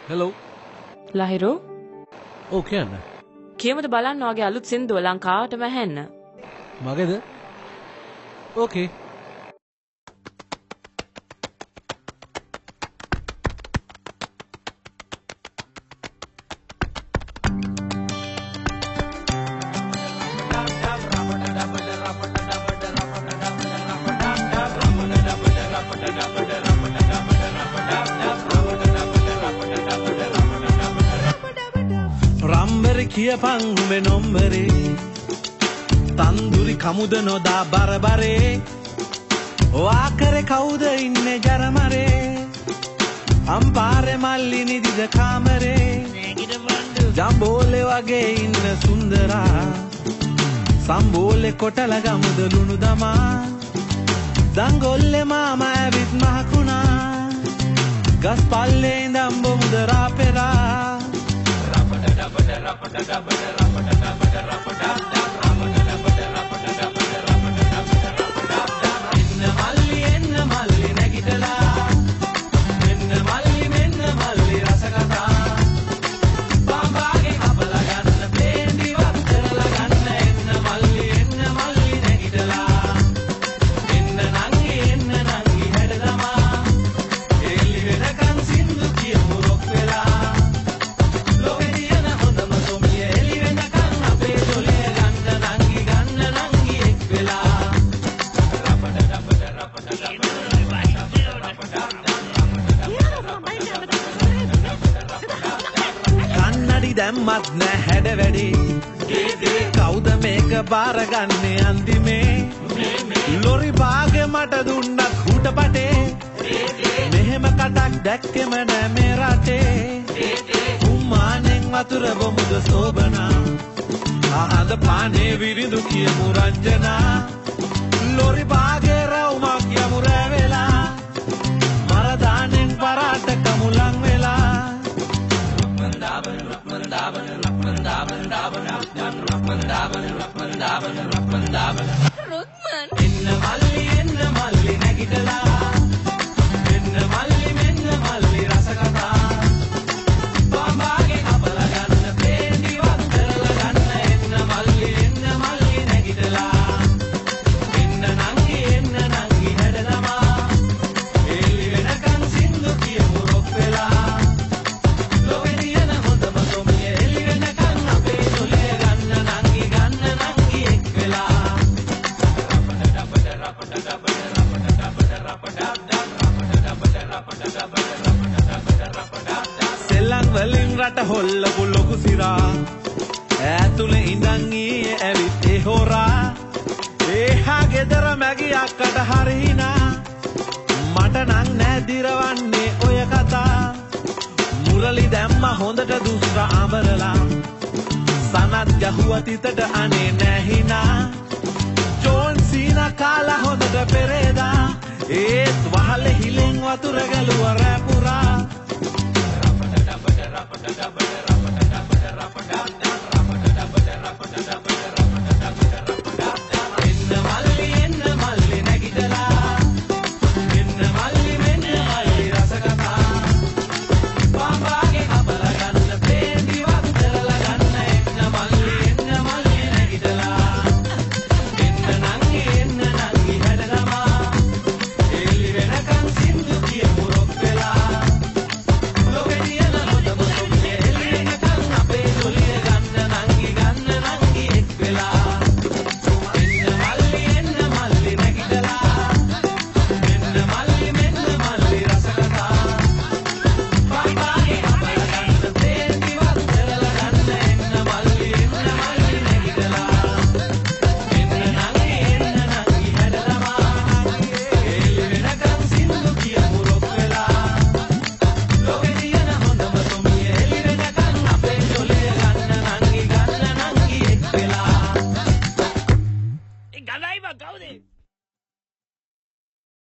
Hello. Lahiru. ඔව් කියන්න. කියමුද බලන්න ඔයාගේ අලුත් සින්දුව ලංකාවටම ඇහෙන්න. මගේද? Okay. රම්බර කියපන් උඹේ නොම්බරේ තන්දුරි කමුද නොදා බරබරේ වාකරේ කවුද ඉන්නේ ජරමරේ අම්පාරේ මල්ලි නිදිද කාමරේ ජම්බෝලේ වගේ ඉන්න සුන්දරා සම්බෝලේ කොටල ගමුද ලුණු දමා දංගොල්ලේ මාමා ඇවිත් මහකුණා ගස් පල්ලේ ඉඳන් බොමුදරා පෙරා දැම්මත් නෑ හැඩ වැඩි කවුද මේක බාරගන්නේ අන්තිමේ ලොරි බාගෙ මට දුන්නත් හුටපටේ මෙහෙම කටක් දැක්කෙම නෑ මේ රටේ උම්මානෙන් වතුර බොමුද සෝබනා අහඳ පානේ විරිදු කියමු රංජනා ලොරි බාගෙ රවුමක් යමු රෑ වෙලා මරදානෙන් පරාට කමුලන් වෙලා එන්න මල්ලි නැගිටලා එන්න මල්ලි මෙන්න මල්ලි රස කතා බාඹාගේ අපල ගන්න පේන්දිවත් කරලා ගන්න එන්න මල්ලි නැගිටලා එන්න නංගි හැඩ තමා එළි වෙනකන් සින්දු කියමු රොක් වෙලා සෙල්ලම් වලින් රට හොල්ලපු ලොකු සිරා ඈතුලේ ඉඳන් ඊයේ ඇවිත් ඒ හොරා ඒහා ගෙදර මැගි අක්කට හරිනා මට නං නෑ දිරවන්නේ ඔය කතා මුරලි දැම්ම හොඳට දුස්ර අඹරලා සනත් ගැහුවා තිතට අනේ නැහිනා ජෝන් සීනා කාලා හොඳට පෙරේදා ඒත් වහලේ හිලෙන් වතුර ගලුවා රැපුරා